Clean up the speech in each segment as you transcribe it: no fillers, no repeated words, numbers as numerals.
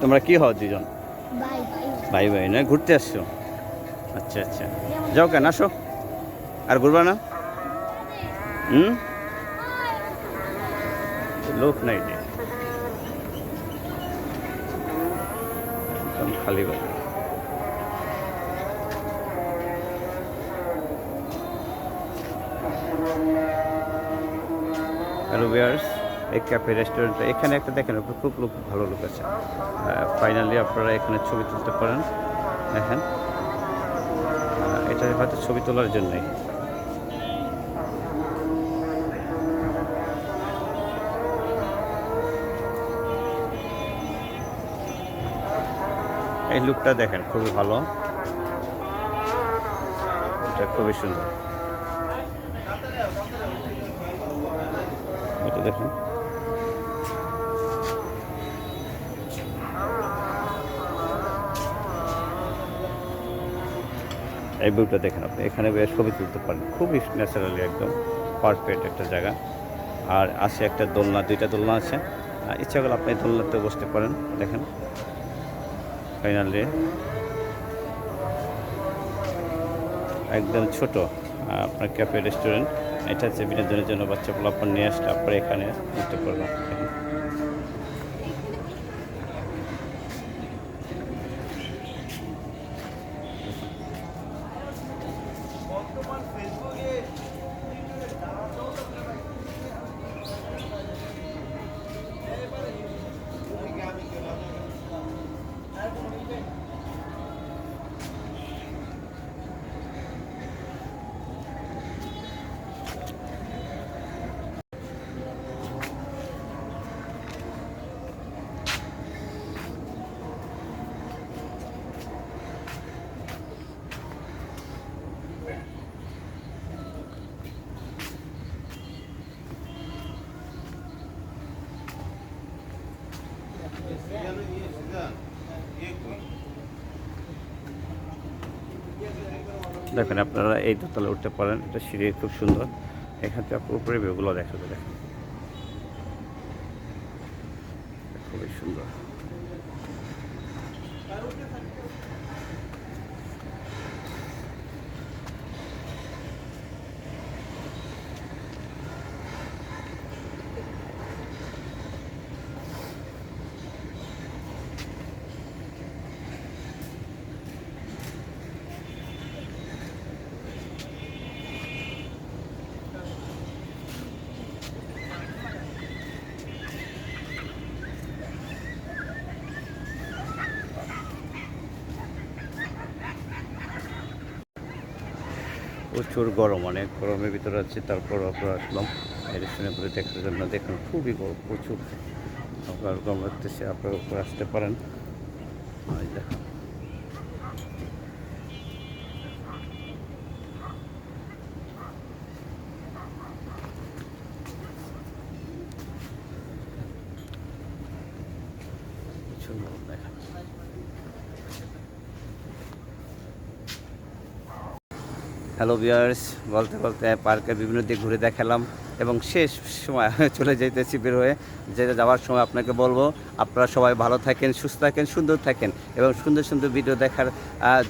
তোমরা কি হও দুজন? ভাই ভাই ভাই না, ঘুরতে আসছো? আচ্ছা আচ্ছা, যাও কেন, আসো। আর ঘুরবা না? হুম, লোক নাই যে, একদম খালি বাড়ি। হ্যালো ভিউয়ার্স, এই ক্যাফে রেস্টুরেন্টটা এখানে একটা দেখেন, খুব লোক, ভালো লোক আছে। ফাইনালি আপনারা এখানে ছবি তুলতে পারেন। দেখেন, এটা হয়তো ছবি তোলার জন্যই। এই লুকটা দেখেন, খুবই ভালো, এটা খুবই সুন্দর। এটা দেখুন, এই ভিউটা দেখেন আপনি, এখানে বেশ ছবি তুলতে পারেন, খুবই ন্যাচারালি একদম পারফেক্ট একটা জায়গা। আর আছে একটা দোলনা, দুইটা দোলনা আছে, ইচ্ছা করলে আপনি দোলনাতে বসতে পারেন। দেখেন ফাইনালি একদম ছোট আপনার ক্যাফে রেস্টুরেন্ট। এটা হচ্ছে বিনোদনের জন্য, বাচ্চা পোলাপান নিয়ে আসলে আপনারা এখানে উঠতে পারবেন। দেখেন দেখেন আপনারা এই দোতলা উঠতে পারেন, এটা সিঁড়ি খুব সুন্দর। এখান থেকে আপনার উপরে ভিউগুলো দেখা যায়, দেখেন খুবই সুন্দর। প্রচুর গরম, অনেক গরমের ভিতরে আছে, তারপর আপনারা আসলাম এই রেস্টুরেন্টের উপরে দেখার জন্য। দেখুন খুবই গরম, প্রচুর আপনার গরম লাগতেছে, আপনার উপরে আসতে পারেন। দেখুন প্রচুর গরম, দেখেন। হ্যালো ভিউয়ার্স, বলতে বলতে পার্কের বিভিন্ন দিক ঘুরে দেখালাম এবং শেষ সময় চলে যাইতেছি বের হয়ে। যেটা যাওয়ার সময় আপনাকে বলবো, আপনারা সবাই ভালো থাকেন, সুস্থ থাকেন, সুন্দর থাকেন এবং সুন্দর সুন্দর ভিডিও দেখার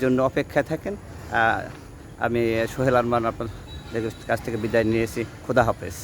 জন্য অপেক্ষায় থাকেন। আমি সোহেল আরমান আপনাদের কাছ থেকে বিদায় নিয়েছি। খোদা হাফেজ।